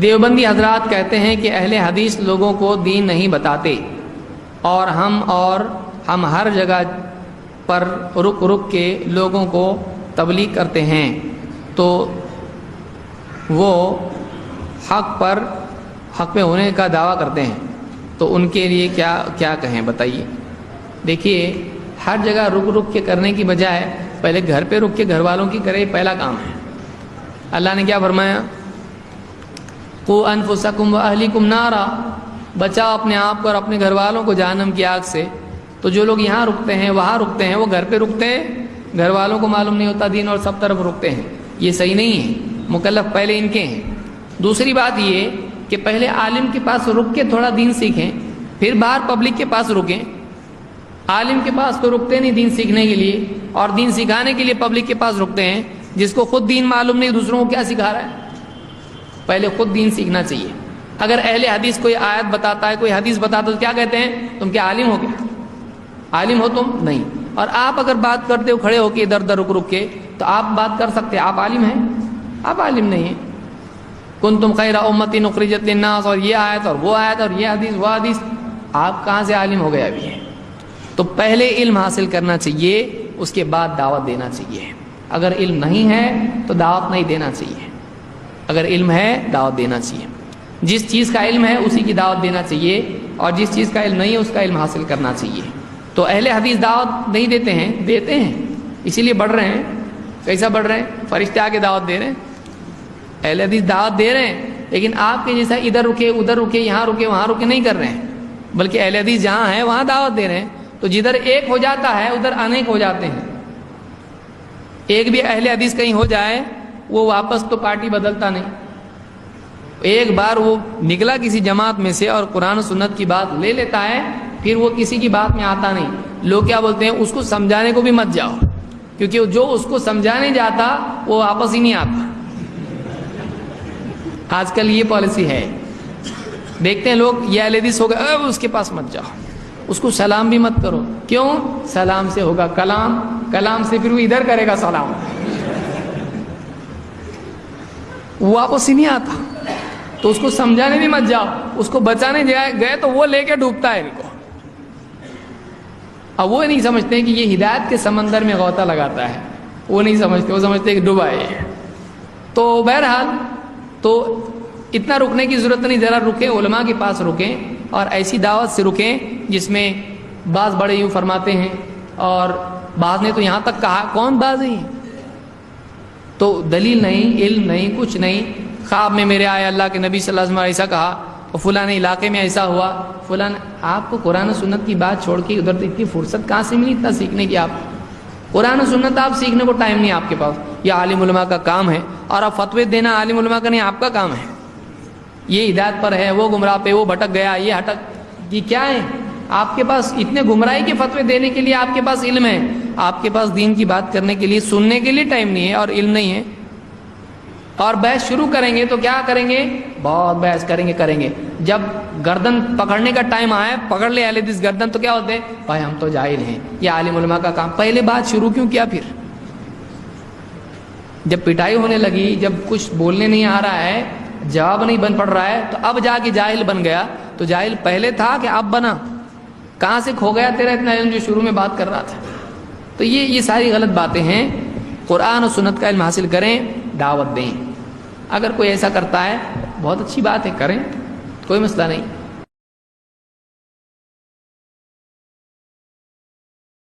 دیوبندی حضرات کہتے ہیں کہ اہل حدیث لوگوں کو دین نہیں بتاتے، اور ہم ہر جگہ پر رک رک کے لوگوں کو تبلیغ کرتے ہیں، تو وہ حق پہ ہونے کا دعویٰ کرتے ہیں، تو ان کے لیے کیا کہیں بتائیے۔ دیکھیے، ہر جگہ رک رک کے کرنے کی بجائے پہلے گھر پہ رک کے گھر والوں کی کرے، پہلا کام ہے۔ اللہ نے کیا فرمایا؟ قُوا أَنفُسَكُمْ وَأَهْلِكُمْ نَارًا، بچاؤ اپنے آپ کو اور اپنے گھر والوں کو جہنم کی آگ سے۔ تو جو لوگ یہاں رکتے ہیں، وہاں رکتے ہیں، وہ گھر پہ رکتے ہیں، گھر والوں کو معلوم نہیں ہوتا دین اور سب طرف رکتے ہیں، یہ صحیح نہیں ہے۔ مکلف پہلے ان کے ہیں۔ دوسری بات یہ کہ پہلے عالم کے پاس رک کے تھوڑا دین سیکھیں، پھر باہر پبلک کے پاس رکیں۔ عالم کے پاس تو رکتے نہیں دین سیکھنے کے لیے، اور دین سکھانے کے لیے پبلک کے پاس رکتے ہیں۔ جس کو خود دین معلوم نہیں، دوسروں کو کیا سکھا رہا ہے؟ پہلے خود دین سیکھنا چاہیے۔ اگر اہل حدیث کوئی آیت بتاتا ہے، کوئی حدیث بتاتا ہے، تو کیا کہتے ہیں؟ تم کیا عالم ہو؟ کیا عالم ہو تم؟ نہیں۔ اور آپ اگر بات کرتے ہو کھڑے ہو کے ادھر ادھر رک رک کے، تو آپ بات کر سکتے ہیں، آپ عالم ہیں؟ آپ عالم نہیں ہیں۔ کنتم خیر امۃ اخرجت للناس، اور یہ آیت اور وہ آیت اور یہ حدیث وہ حدیث، آپ کہاں سے عالم ہو گئے ابھی ہیں؟ تو پہلے علم حاصل کرنا چاہیے، اس کے بعد دعوت دینا چاہیے۔ اگر علم نہیں ہے تو دعوت نہیں دینا چاہیے، اگر علم ہے دعوت دینا چاہیے۔ جس چیز کا علم ہے اسی کی دعوت دینا چاہیے، اور جس چیز کا علم نہیں ہے اس کا علم حاصل کرنا چاہیے۔ تو اہل حدیث دعوت نہیں دیتے ہیں؟ دیتے ہیں، اسی لیے بڑھ رہے ہیں۔ کیسا بڑھ رہے ہیں؟ فرشتے آ کے دعوت دے رہے ہیں، اہل حدیث دعوت دے رہے ہیں، لیکن آپ کے جیسا ادھر رکے ادھر رکے یہاں رکے وہاں رکے نہیں کر رہے ہیں، بلکہ اہل حدیث جہاں ہے وہاں دعوت دے رہے ہیں۔ تو جدھر ایک ہو جاتا ہے ادھر انیک ہو جاتے ہیں۔ ایک بھی اہل حدیث کہیں ہو جائے، وہ واپس تو پارٹی بدلتا نہیں۔ ایک بار وہ نکلا کسی جماعت میں سے اور قرآن و سنت کی بات لے لیتا ہے، پھر وہ کسی کی بات میں آتا نہیں۔ لوگ کیا بولتے ہیں؟ اس کو سمجھانے کو بھی مت جاؤ، کیونکہ جو اس کو سمجھانے جاتا وہ واپس ہی نہیں آتا۔ آج کل یہ پالیسی ہے، دیکھتے ہیں لوگ، یہ اہل حدیث ہو گئے، اس کے پاس مت جاؤ، اس کو سلام بھی مت کرو۔ کیوں؟ سلام سے ہوگا کلام، کلام سے پھر وہ ادھر کرے گا سلام، وہ واپس ہی نہیں آتا۔ تو اس کو سمجھانے بھی مت جاؤ، اس کو بچانے گئے تو وہ لے کے ڈوبتا ہے ان کو۔ اب وہ نہیں سمجھتے کہ یہ ہدایت کے سمندر میں غوطہ لگاتا ہے، وہ نہیں سمجھتے، وہ سمجھتے کہ ڈوبا ہے۔ تو بہرحال تو اتنا رکنے کی ضرورت نہیں، ذرا رکیں، علماء کے پاس رکیں، اور ایسی دعوت سے رکیں جس میں بعض بڑے یوں فرماتے ہیں، اور بعض نے تو یہاں تک کہا، کون بعض ہیں؟ تو دلیل نہیں، علم نہیں، کچھ نہیں۔ خواب میں میرے آئے اللہ کے نبی صلی اللہ علیہ وسلم ایسا کہا، اور فلاں علاقے میں ایسا ہوا، فلاں۔ آپ کو قرآن و سنت کی بات چھوڑ کے ادھر اتنی فرصت کہاں سے ملی اتنا سیکھنے کی؟ آپ قرآن و سنت آپ سیکھنے کو ٹائم نہیں آپ کے پاس، یہ عالم علماء کا کام ہے، اور اب فتوے دینا عالم علماء کا نہیں، آپ کا کام ہے۔ یہ ہدایت پر ہے، وہ گمراہ پہ، وہ بھٹک گیا، یہ ہٹک، یہ کیا ہے؟ آپ کے پاس اتنے گمراہی کے فتوے دینے کے لیے آپ کے پاس علم ہے، آپ کے پاس دین کی بات کرنے کے لیے، سننے کے لیے ٹائم نہیں ہے اور علم نہیں ہے۔ اور بحث شروع کریں گے تو کیا کریں گے؟ بہت بحث کریں گے۔ جب گردن پکڑنے کا ٹائم آئے، پکڑ لے اہل حدیث گردن، تو کیا ہوتے ہیں؟ بھائی ہم تو جاہل ہیں، یہ عالم علماء کا کام۔ پہلے بات شروع کیوں کیا؟ پھر جب پٹائی ہونے لگی، جب کچھ بولنے نہیں آ رہا ہے، جواب نہیں بن پڑ رہا ہے، تو اب جا کے جاہل بن گیا۔ تو جاہل پہلے تھا کہ اب بنا؟ کہاں سے کھو گیا تیرا اتنا علم جو شروع میں بات کر رہا تھا؟ تو یہ ساری غلط باتیں ہیں۔ قرآن و سنت کا علم حاصل کریں، دعوت دیں۔ اگر کوئی ایسا کرتا ہے بہت اچھی بات ہے، کریں، کوئی مسئلہ نہیں۔